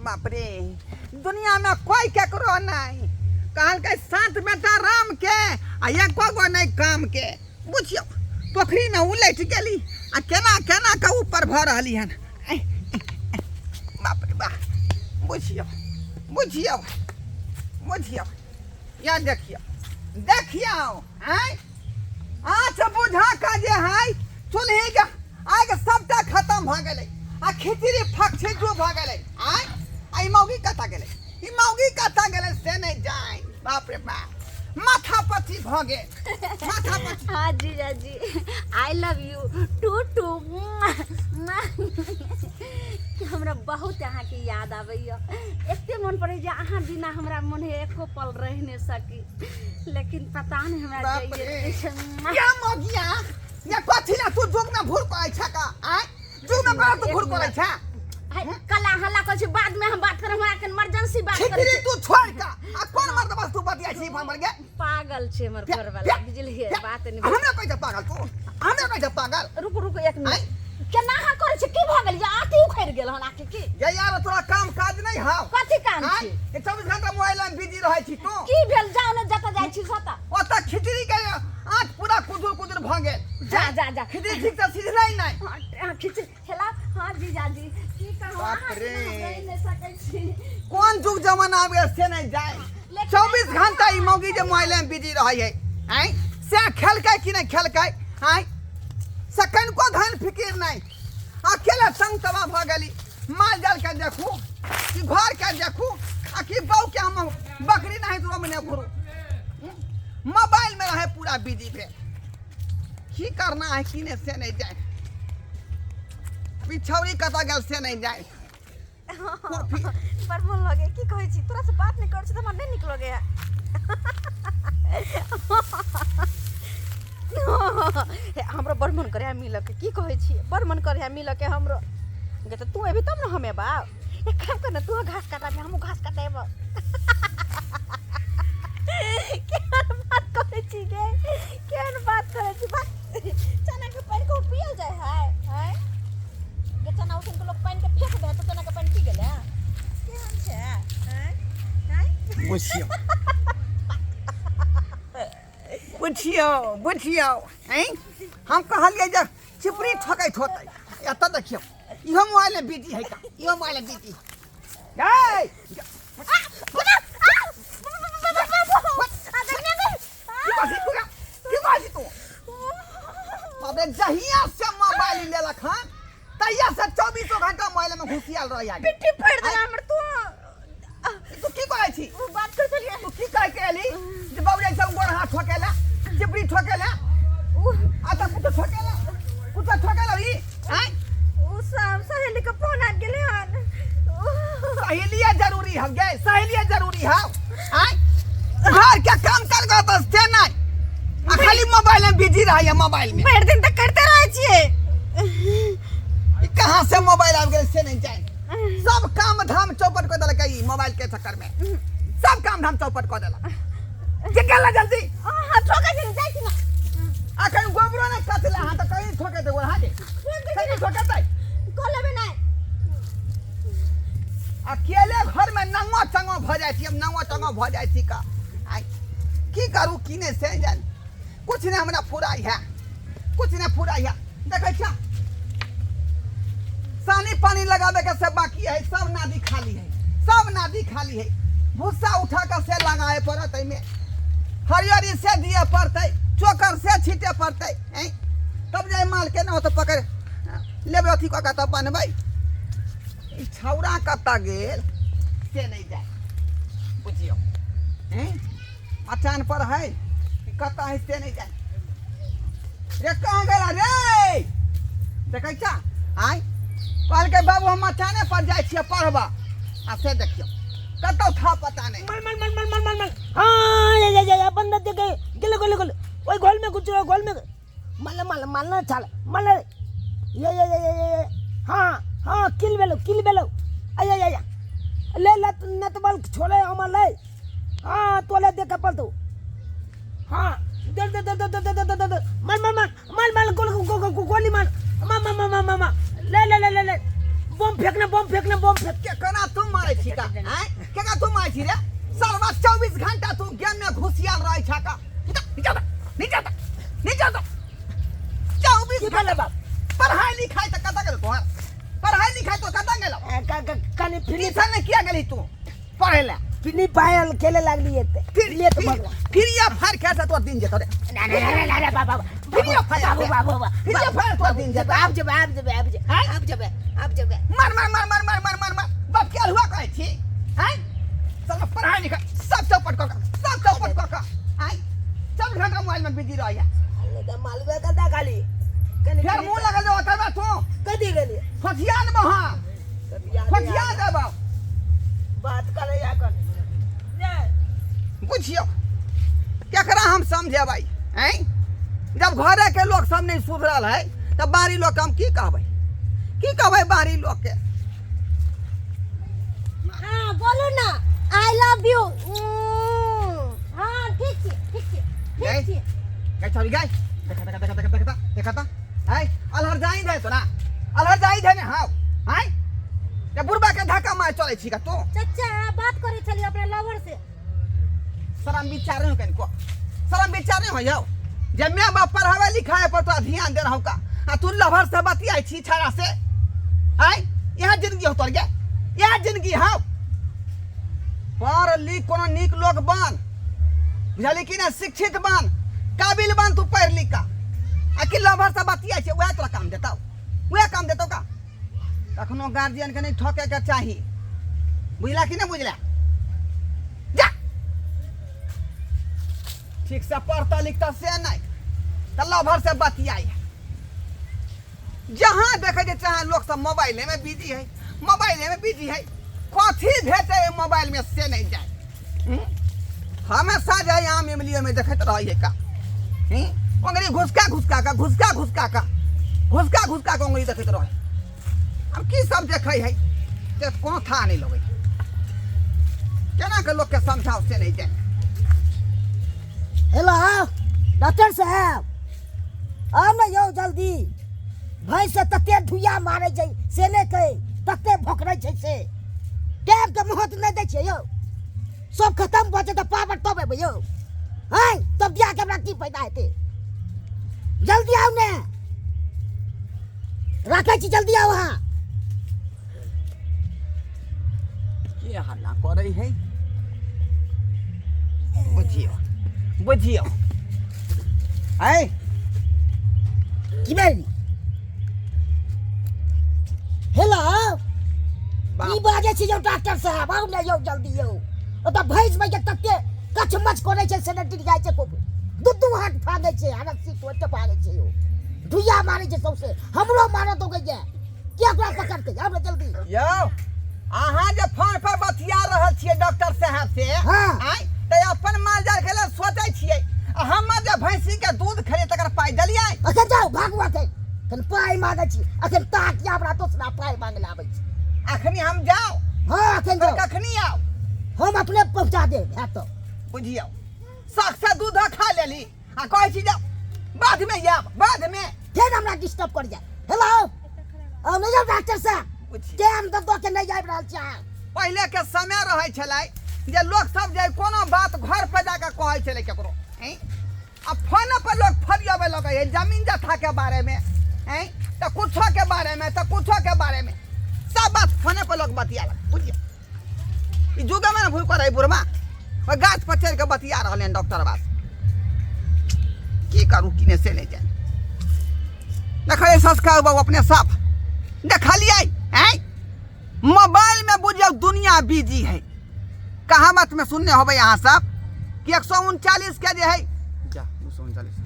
बाप रे दुनिया में कोई केकरो नहीं कहल के सात बेटा राम के आ एको गो नहीं काम के बुझियो पोखरी में उलट गेली आ केना केना के ऊपर भ रहली हन बाप रे बा बुझियो बुझियो बुझियो या देखियो देखियो हैं आज बुझा का जे है चुल्ही के आग सबटा खत्म भ गेलै आ खिचड़ी फक्छे जो भ गेलै आई मौगी कता गेलै ई मौगी कता गेलै से नहीं जाय बाप रे बाप माथा पची भ गेल माथा पची हाँ जीजा जी I love you too too हमरा बहुत अहाँ के याद आबैया एते मन पड़े जे अहाँ बिना हमरा मन है एको पल रह नहीं सकी लेकिन पता नहीं हमरा जाइए क्या मौगिया या कथि ना तू जोग में भूर को अच्छा का आ जोग में तू भूर को अच्छा कला हल्ला कर बाद में हम बात करब हमरा के इमरजेंसी बात कर खिचड़ी तू छोड़ का आ कौन मर्द बस तू बतिया छी मर गया पागल छे हमर घर वाला बुझलिए बात नहीं हमरा कह जा पागल तू हमरा कह जा पागल रुक रुक एक मिनट केना हा करे छे की भ गेल या आती उखड़ गेल हन आके की ये यार तोरा काम काज नहीं हां कथि काम छी 24 घंटा मोबाइल में बिजी रहै छी तू की भेल जाओ ने जता जाय छी सता ओता खिचड़ी के आंख पूरा कुदुर कुदुर भ गेल जा जा जा खिचड़ी ठीक से सीध नहीं खिचड़ी हेला हां जीजा जी की कहू बाप रे नहीं सकै छी कौन जुग जमाना आबे से नहीं जाए 24 घंटा ई मौगी जे मोबाइल में बिजी रहै है हैं से खेलकै कि नहीं खेलकै हैं सेकंड को धन फिकिर नहीं अकेले संग तबाह भ गेली माल जाल के देखू कि घर के देखू आ कि बहू के हम बकरी नहीं तो मने घुरू मोबाइल में रहे पूरा बिजी पे की करना है कि ने से नहीं जाए पिछौरी कता गेल से नहीं जाए पर मन लगे की कहै छी तोरा से बात नहीं कर छी त मन नहीं निकलोगे हमरो बड़ मन करे मिल के की कहै छी बड़ मन करे मिल के हमरो गे त तू एबी तब न हमें बा एक काम कर न तू घास काटा दे हमहु घास काटेब केहन बात कहै छी गे केहन बात कहै छी बात चना के पानी को पियल जाय है गे चना उठन के लोग पानी के फेंक दे त चना के पानी पी गेले केहन छै हैं बुझियो बुझियो बुझियो हैं हम कहलिए जे चिपरी ठकैत होतै एत देखियो इहो मोबाइल में बिजी है का इहो मोबाइल में बिजी गए अबे जहिया से मोबाइल लेलक हन तहिया से 24 घंटा मोबाइल में घुसियाल रह जाए पिट्टी फाड़ दे हमर तू की कहै छी तू बात कर चलिए तू की कह के एली जे बाबूजी सब गोड़ हाथ ठोकेला चिपरी ठोकेला आता कुछ ठोकेला कुछ ठोकेला ई हैं उ सब सहेली के फोन आ गेले हन सहेलिया जरूरी है गे सहेलिया जरूरी है हैं घर के काम कर गो बस से नहीं खाली मोबाइल में बिजी रह है मोबाइल में भर दिन तक करते रहे छिए कहां से मोबाइल आ गेल से नहीं जाए सब काम धाम चौपट कर देलक ई मोबाइल के चक्कर में सब काम धाम चौपट कर देलक जे गेला जल्दी हां ठोका छी जाय छी ना अखन गोबरो ने कतले हां त कहीं ठोके दे गोर हाथे कहीं ठोके दे कोले में नहीं अकेले घर में नंगो चंगो भ जाय छी अब नंगो चंगो भ जाय छी का की करू किने से जान कुछ ने हमरा फुराई है कुछ ने फुराई है देखे छ सानी पानी लगावे के सब बाकी है सब नादी खाली है सब नादी खाली है भूसा उठा कर से लगाए पड़त में हरियरी से दिए पड़ते चोकर से छीटे पड़ते हैं तब जाए माल के ना तो पकड़ लेबे अथी का तब बनबै ई छौरा कता गेल से नहीं जाए बुझियो हैं अचान पर है कता है से नहीं जाए रे कहां गेला रे देखै छ आइ कहल के बाबू हम अचाने पर जाय छियै पढ़बा आ से देखियो कतौ था पता नहीं मल हां या बंदा देखे गेले ओई गोल में कुछ गोल में मल ना चल मल ये हां किल बेलो आया ले न तो बल छोले हमर ले हां तोले देखे पड़ तो हां दे मल गोली मार ले बम फेंक के कना तुम मारे छी छी का हैं केका तू माय छी रे सरवा 24 घंटा तू गेम में घुसियाल रहै छ का नीचे 24 घंटा बाप पढ़ाई लिखाई त कता गेल तोहर पढ़ाई लिखाई तो कता गेल कनी फ्री ट्यूशन में किया गेली तू पढ़े ला फ्री फायर खेले लागली है फिर ये तो भगवान फिर ये फायर खेलता तो दिन जेतो रे ना बाबा फिर ये फायर बाबू फिर ये फायर तो दिन जेतो आप जब मार बाप क्या हुआ कहै छी हैं सब पढ़ाई लिखाई सब चौपट कर हैं सब घंटा मोबाइल में बिजी रह या मालूम करता खाली फिर मुंह लगा दो तब तू कदी गेली फटियान बहा फटिया देबो बात करे या कर बुझियो केकरा हम समझे भाई हैं जब घरे के लोग सब नहीं सुधरल है तब बाहरी लोग हम की कहबै बाहरी लोग के हाँ बोलू ना आई लव यू हाँ ठीक छी गई छोरी गई देखता है अलहर जाई दे तो ना अलहर जाई दे ने हां हैं ये बुरबा के धक्का मार चले छी का तू चाचा बात करे छली अपने लवर से शरम विचार नहीं कनको शरम विचार नहीं हो जाओ जब मैं बाप पढ़ावे लिखाए पर तो ध्यान दे रहू का आ तू लभर से बतियाई छी छाड़ा से आई यहां जिंदगी हो तोर के यहां जिंदगी हां पढ़ लिख कोनो नीक लोग बन बुझली कि ना शिक्षित बन काबिल बन तू पढ़ लिख का आ कि लभर से बतियाई छी वह तोरा काम देतो का कखनो गार्जियन के नहीं ठोके के चाहिए बुझला कि नहीं बुझला जा ठीक से पढ़ता लिखता से नहीं तल्ला भर से बतियाई जहां देखे चाहे लोग सब मोबाइल में बिजी है कथी भेटे मोबाइल में से नहीं जाए हमेशा जाए आम इमलियो में देखते रहिए का अंगरी घुसका का अंगरी देखते रहे अब की सब देखे है ते कोनो था नहीं लगे केना के लोग के समझाओ से नहीं जाए हेलो डॉक्टर साहब आओ ना यो जल्दी भाई से तते धुइया मारे छै से ने कहे तते भोकरे छै से टाइम के महत्व नहीं दै छै यो सब खत्म भ जेतै पावर तबे यो हैं तब बियाह के हमरा की फायदा हेतै जल्दी आओ ने रखै छी जल्दी आओ हां ये हल्ला करे है बुझियो है की बेरी हेलो की बाजे छी यो डॉक्टर साहब आओ ने यो जल्दी यो ओ त भैंस में के तते कचमच करे छै से नटी जाय छै को दू हाथ फागे छै हरसी कोट फागे छै यो धुइया मारे छै सबसे हमरो मारो तो गए क्या ओकरा पकड़ के हमरा जल्दी यो अहाँ जे फोन पर बतिया रहल छियै डॉक्टर साहब से हाँ। आइ ते अपन माल जाल के लेल सोचै छियै हम जे भैंसी के दूध खरीद तकर पाई देलियै अखन जाओ भागवा के कन पाई मांगे छी अखन ताकिया हमरा दोसरा पाई मांगे ले आबै छी अखनी हम जाओ हां अखन जाओ कखनी आओ हम अपने पहुंचा दे है तो बुझियो शौक से दूध खा लेली आ कहै छी जाओ बाद में फिर हमरा डिस्टर्ब कर जाए हेलो अब नहीं जाओ डॉक्टर साहब टाइम दो के नहीं जाब रहल छी पहले के समय रहे छलै जे लोग सब जे कोनो बात घर पे जाके कहै छलै केकरो हैं अब फोन पर लोग फरियावे लगे है जमीन जथा के बारे में हैं तो कुछो के बारे में सब बात फोन पर लोग बतिया बुझियो ई जुगा में भूल कर बुढ़मा ओ गाछ पर चढ़ के बतिया रहले डॉक्टर बात की करू किने से नहीं जाने देखले संस्कार बाबू अपने साफ देखलिए हैं मोबाइल में बुझियो दुनिया बिजी है कहावत में सुनने होबे यहाँ सब कि 139 के जे है जा 239